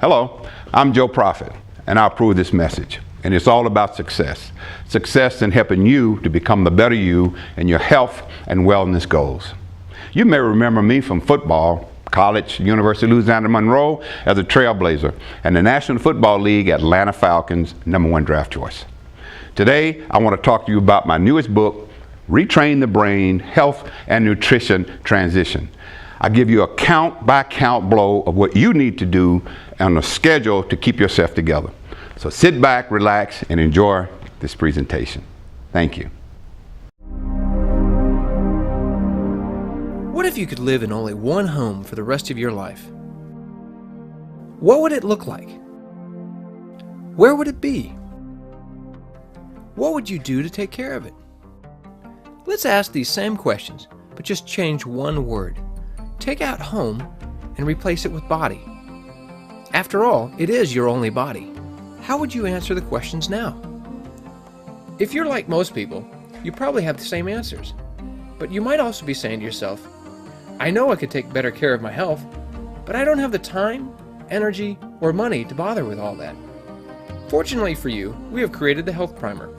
Hello, I'm Joe Prophet, and I approve this message. And it's all about success. Success in helping you to become the better you in your health and wellness goals. You may remember me from football, college, University of Louisiana Monroe as a trailblazer, and the National Football League Atlanta Falcons #1 draft choice. Today, I want to talk to you about my newest book, Retrain the Brain, Health and Nutrition Transition. I give you a count-by-count blow of what you need to do on a schedule to keep yourself together. So sit back, relax, and enjoy this presentation. Thank you. What if you could live in only one home for the rest of your life? What would it look like? Where would it be? What would you do to take care of it? Let's ask these same questions, but just change one word. Take out home and replace it with body. After all, it is your only body. How would you answer the questions now? If you're like most people, you probably have the same answers. But you might also be saying to yourself, I know I could take better care of my health, but I don't have the time, energy, or money to bother with all that. Fortunately for you, we have created the Health Primer.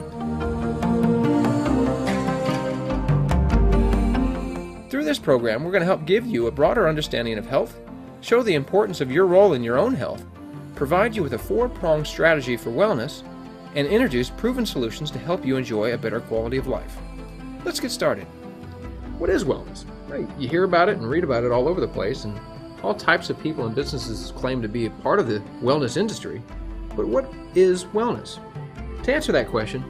Through this program, we're going to help give you a broader understanding of health, show the importance of your role in your own health, provide you with a 4-pronged strategy for wellness, and introduce proven solutions to help you enjoy a better quality of life. Let's get started. What is wellness? Right. You hear about it and read about it all over the place, and all types of people and businesses claim to be a part of the wellness industry. But what is wellness? To answer that question,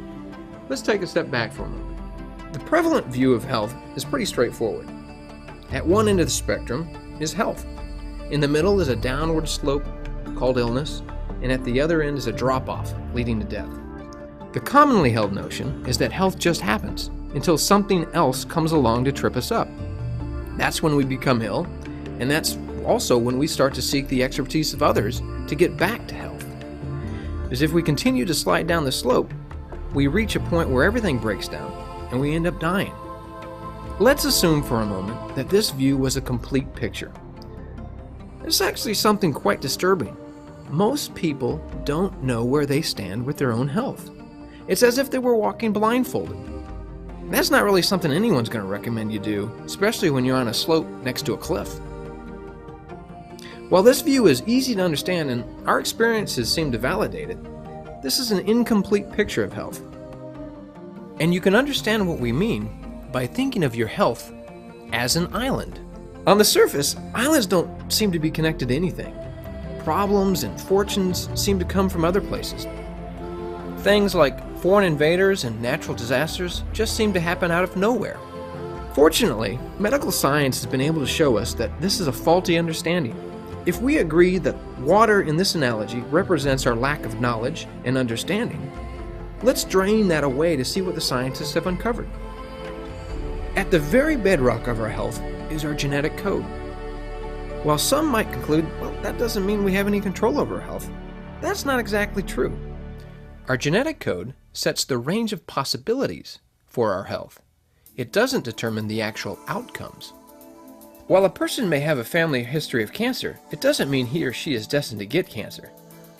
let's take a step back for a moment. The prevalent view of health is pretty straightforward. At one end of the spectrum is health. In the middle is a downward slope called illness, and at the other end is a drop-off leading to death. The commonly held notion is that health just happens until something else comes along to trip us up. That's when we become ill, and that's also when we start to seek the expertise of others to get back to health. As if we continue to slide down the slope, we reach a point where everything breaks down, and we end up dying. Let's assume for a moment that this view was a complete picture. It's actually something quite disturbing. Most people don't know where they stand with their own health. It's as if they were walking blindfolded. That's not really something anyone's going to recommend you do, especially when you're on a slope next to a cliff. While this view is easy to understand and our experiences seem to validate it, this is an incomplete picture of health. And you can understand what we mean by thinking of your health as an island. On the surface, islands don't seem to be connected to anything. Problems and fortunes seem to come from other places. Things like foreign invaders and natural disasters just seem to happen out of nowhere. Fortunately, medical science has been able to show us that this is a faulty understanding. If we agree that water in this analogy represents our lack of knowledge and understanding, let's drain that away to see what the scientists have uncovered. At the very bedrock of our health is our genetic code. While some might conclude, well, that doesn't mean we have any control over our health, that's not exactly true. Our genetic code sets the range of possibilities for our health. It doesn't determine the actual outcomes. While a person may have a family history of cancer, it doesn't mean he or she is destined to get cancer.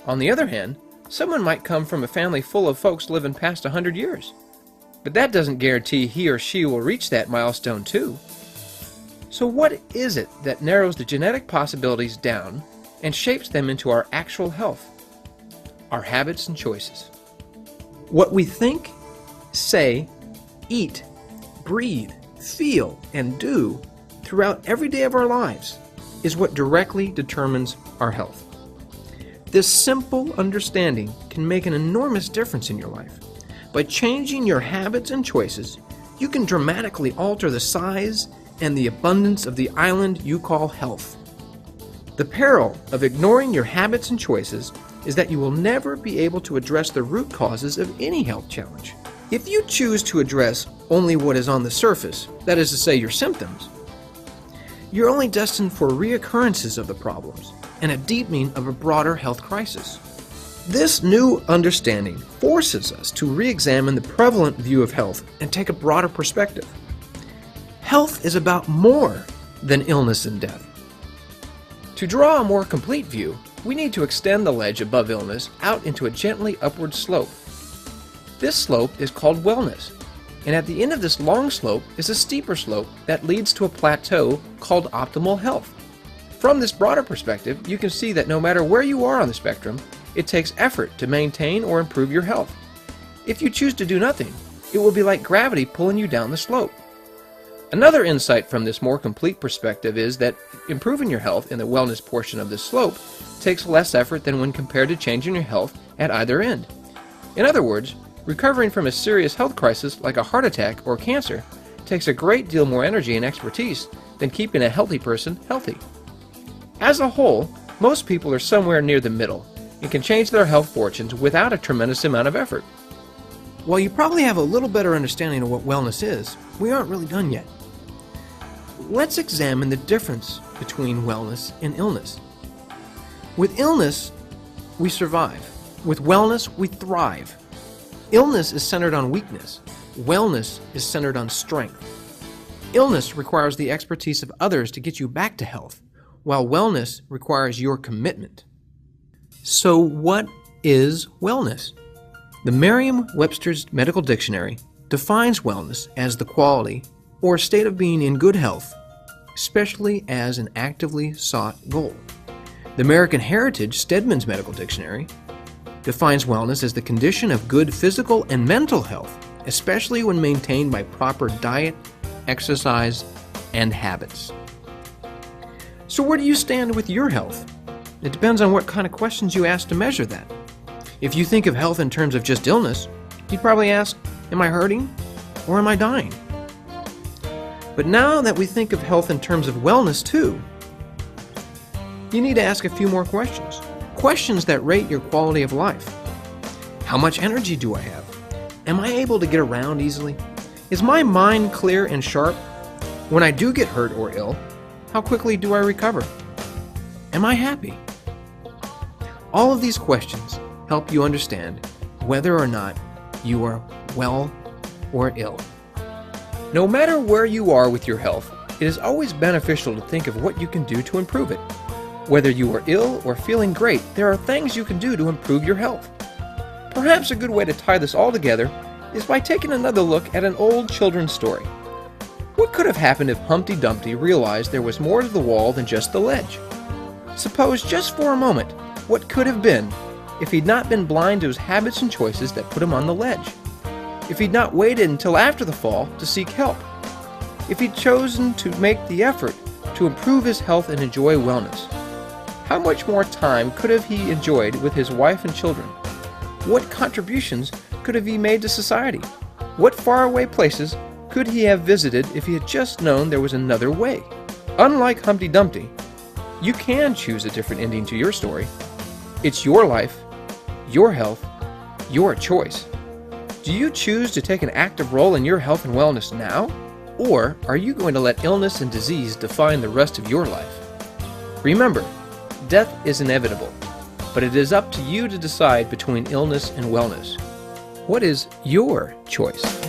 On the other hand, someone might come from a family full of folks living past 100 years. But that doesn't guarantee he or she will reach that milestone too. So what is it that narrows the genetic possibilities down and shapes them into our actual health? Our habits and choices. What we think, say, eat, breathe, feel, and do throughout every day of our lives is what directly determines our health. This simple understanding can make an enormous difference in your life. By changing your habits and choices, you can dramatically alter the size and the abundance of the island you call health. The peril of ignoring your habits and choices is that you will never be able to address the root causes of any health challenge. If you choose to address only what is on the surface, that is to say your symptoms, you're only destined for reoccurrences of the problems and a deepening of a broader health crisis. This new understanding forces us to re-examine the prevalent view of health and take a broader perspective. Health is about more than illness and death. To draw a more complete view, we need to extend the ledge above illness out into a gently upward slope. This slope is called wellness, and at the end of this long slope is a steeper slope that leads to a plateau called optimal health. From this broader perspective, you can see that no matter where you are on the spectrum, it takes effort to maintain or improve your health. If you choose to do nothing, it will be like gravity pulling you down the slope. Another insight from this more complete perspective is that improving your health in the wellness portion of this slope takes less effort than when compared to changing your health at either end. In other words, recovering from a serious health crisis like a heart attack or cancer takes a great deal more energy and expertise than keeping a healthy person healthy. As a whole, most people are somewhere near the middle and can change their health fortunes without a tremendous amount of effort. While you probably have a little better understanding of what wellness is, we aren't really done yet. Let's examine the difference between wellness and illness. With illness, we survive. With wellness, we thrive. Illness is centered on weakness. Wellness is centered on strength. Illness requires the expertise of others to get you back to health, while wellness requires your commitment. So what is wellness? The Merriam-Webster's Medical Dictionary defines wellness as the quality or state of being in good health, especially as an actively sought goal. The American Heritage Stedman's Medical Dictionary defines wellness as the condition of good physical and mental health, especially when maintained by proper diet, exercise, and habits. So where do you stand with your health? It depends on what kind of questions you ask to measure that. If you think of health in terms of just illness, you'd probably ask, am I hurting or am I dying? But now that we think of health in terms of wellness too, you need to ask a few more questions. Questions that rate your quality of life. How much energy do I have? Am I able to get around easily? Is my mind clear and sharp? When I do get hurt or ill, how quickly do I recover? Am I happy? All of these questions help you understand whether or not you are well or ill. No matter where you are with your health, it is always beneficial to think of what you can do to improve it. Whether you are ill or feeling great, there are things you can do to improve your health. Perhaps a good way to tie this all together is by taking another look at an old children's story. What could have happened if Humpty Dumpty realized there was more to the wall than just the ledge? Suppose just for a moment what could have been if he'd not been blind to his habits and choices that put him on the ledge. If he'd not waited until after the fall to seek help. If he'd chosen to make the effort to improve his health and enjoy wellness. How much more time could have he enjoyed with his wife and children? What contributions could have he made to society? What faraway places could he have visited if he had just known there was another way? Unlike Humpty Dumpty, you can choose a different ending to your story. It's your life, your health, your choice. Do you choose to take an active role in your health and wellness now? Or are you going to let illness and disease define the rest of your life? Remember, death is inevitable, but it is up to you to decide between illness and wellness. What is your choice?